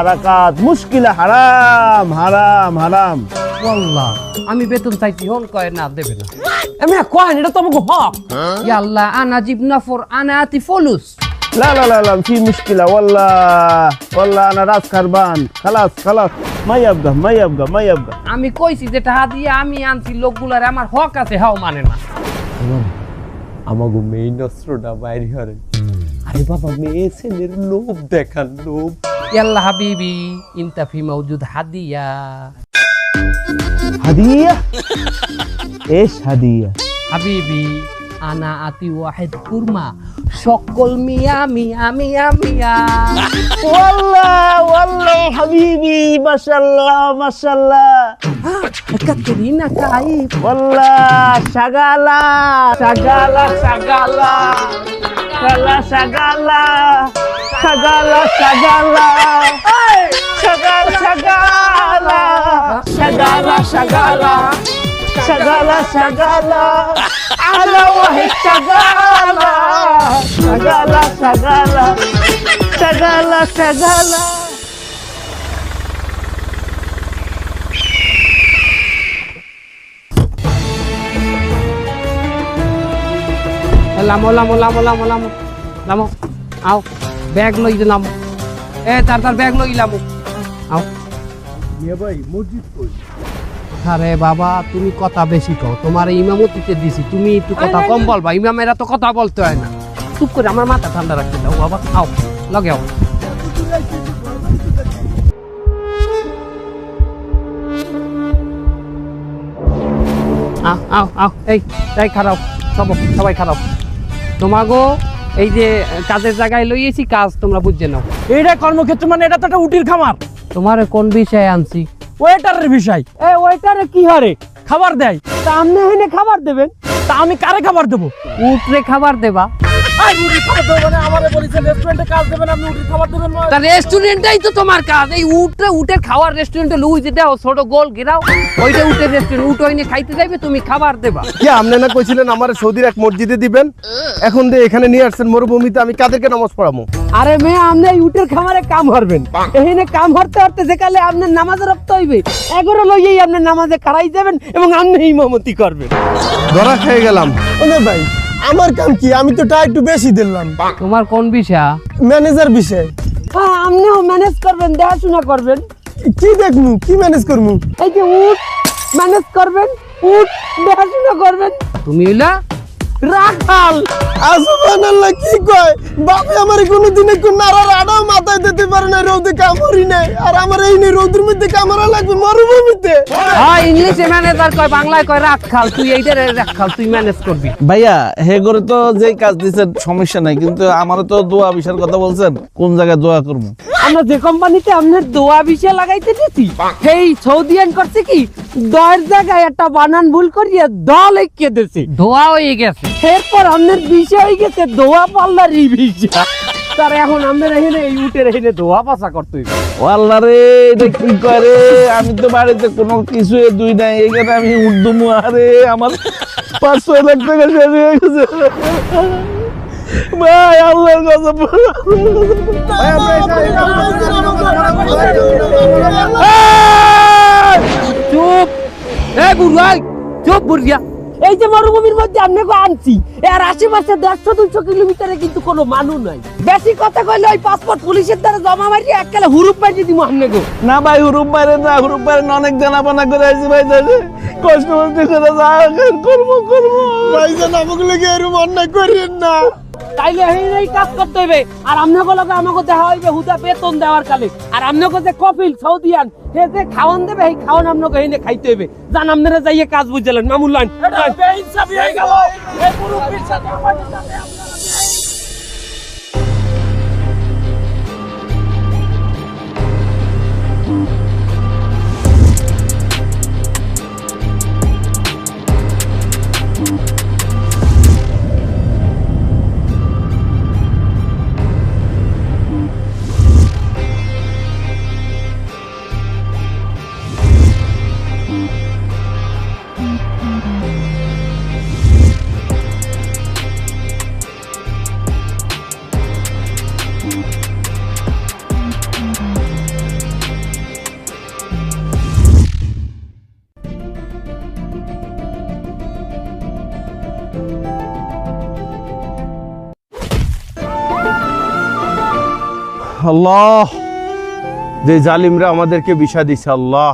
হারাকাত মুশকিলা হারাম হারাম হারাম। ওয়াল্লাহ আমি বেতন চাইছি হন কয় না দেবে না। আমি কয় এটা তো আমাকে হক। ইয়া আল্লাহ আনা জিবনা ফর আনা আতি ফলুস। লা লা লা লা في مشكلة والله أنا راس خربان خلاص ما يبقى আমি কইছি যে টাকা দিয়ে আমি আনছি লোকগুলার আমার হক আছে হাও মানে না। আমাকে মেইন অস্ত্রটা বাইরে হরে। আরে বাবা মেয়ে ছেলের লোভ দেখান লোভ। ইয়াল্লাহ হাবিবি ইনতা ফি মাউজুদ হাদিয়া। هدية ايش هدية হাবিবি আনা আতি ওয়াহিদ কুরমা সকল মিয়া মিয়া মিয়া মিয়া। والله حبيبي ما شاء الله কাতরিনা কাইফ والله شغالة সাগালা সাগালা شغالة شغالة على واحد شغالة লামো লামো লামো লামো লামো লামো আও ব্যাগ লই দিলাম এ তার ব্যাগ লই লামো আও মিয়া ভাই মসজিদ কই? আরে বাবা তুমি কথা বেশি কও, তোমার ইমামতিতে দিছি, তুমি একটু কথা কম বলবা, ইমামেরা তো কথা বলতে হয় না। চুপ করে আমার মাথা ঠান্ডা রাখতে দাও বাবা। আও লগে আও। আও আও এই খারাপ সবাই খারাপ। তোমাগো এই যে কাজের জায়গায় লইয়েছি, কাজ তোমরা বুঝে নাও। এইটা কর্মক্ষেত্র মানে এটা তো একটা উটির খামার। তোমার কোন বিষয়ে আনছি? ওয়েটারের বিষয়। ওয়েটারে কি হারে খাবার দেয়, তা আপনি এখানে খাবার দেবেন, তা আমি কারে খাবার দেবো? উঠরে খাবার দেবা? রেস্টুরেন্টটাই তো তোমার কাজ, এই উটের খাওয়ার রেস্টুরেন্টে লুই যে দাও ছোট গোল ঘেরাও, ওইটা উটের রেস্টুরেন্ট, উট ওইনে খাইতে যাইবে, তুমি খাবার দেবা। কি আপনি না কইছিলেন আমার সৌদির এক মসজিদে দিবেন, এখন দিয়ে এখানে নিয়ে আসছেন মরুভূমিতে, আমি কাদেরকে নামাজ পড়াবো? আরে মেয়ে আপনি এই উটের খামারে কাম হারবেন, এখানে কাম হারতে হারতে যেকালে আপনার নামাজে রপ্ত হইবে, এগারো লইয়েই আপনার নামাজে খাড়াই যাবেন এবং আপনি ইমামতি করবেন। ধরা খেয়ে গেলাম। ওনে ভাই আমার কাম কি, আমি তো টাকা একটু বেশি দিলাম। তোমার কোন বিষয়? ম্যানেজার বিষয়। হ্যাঁ আপনিও ম্যানেজ করবেন, দেখাশোনা করবেন। কি দেখমু, কি ম্যানেজ করমু? এই যে উট ম্যানেজ করবেন, উট দেখাশোনা করবেন। তুমি হইলা রাখাল। সুবহানাল্লাহ, কি কয় বাপে আমার কোনদিনে কোন নারার আড়াও মাথায় দিতে পারে না, রোদে কামড়ি নাই, আর আমার এই নেই রোদের মধ্যে কামড়া লাগবে মরুভূমিতে। হ্যাঁ ইংলিশে ম্যানেজার কয়, বাংলায় কয় রাখাল। তুই এইটারে রাখাল, তুই ম্যানেজ করবি। ভাইয়া হে করে তো যেই কাজ দিচ্ছেন সমস্যা নাই, কিন্তু আমারও তো দোয়া বিষয়ের কথা বলছেন, কোন জায়গায় দোয়া করবো? আমরা যে কোম্পানিতে আপনার দোয়া বিষয় লাগাইতে দিছি, সেই সৌদিয়ান করছে কি 10 জায়গায় একটা বানান ভুল করিয়া দল এঁকে দিছে, ধোয়া হয়ে গেছে। এরপর আপনার বিষয় হয়ে গেছে দোয়া পাল্লার বিষয়। তার এখন আমাদের এখানে এই উটের এখানে দোয়া পাশা করতে হইবে। ও আল্লাহ রে, এটা কি করে? আমি তো বাড়িতে কোনো কিছু দুই নাই, এখানে আমি উর্দুমু। আরে আমার 5-6 লাখ টাকা শেষ হয়ে গেছে ভাই, আল্লাহর কথা। চুপ এ বুড়াই, চুপ বুড়িয়া। এই যে মরুভূমির মধ্যে আপনাকে আনছি, এর আশেপাশে 150-200 কিলোমিটারে কিন্তু কোনো মানুষ নাই। বেশি কথা কইলে ওই পাসপোর্ট পুলিশের দ্বারা জমা মারিয়ে এককালে হুরুপ মারিয়ে দিব আপনাকে। না ভাই, হুরুপ বাইরে না, হুরুপ বাইরে অনেক জানাবানা করে আসছি ভাই, কষ্ট করতে করে করবো ভাইজান আমাকে লেগে এরকম অন্যায় করিয়েন না। তাইলে এই কাজ করতে হইবে। আর আপনাকে লগে আমাকে দেখা হইবে হুদা বেতন দেওয়ার কালে। আর আপনাকে যে কপিল সৌদিয়ান হে যে খাওয়ান দেবে, এই খাওয়ান আপনাকে এনে খাইতে হইবে। জান আপনারা যাইয়ে কাজ বুঝলেন মামুল লাইন। বেইনসাফি হয়ে গেল এই মুরব্বির সাথে। আল্লাহ, যে জালিমরা আমাদেরকে বিষা দিছে আল্লাহ,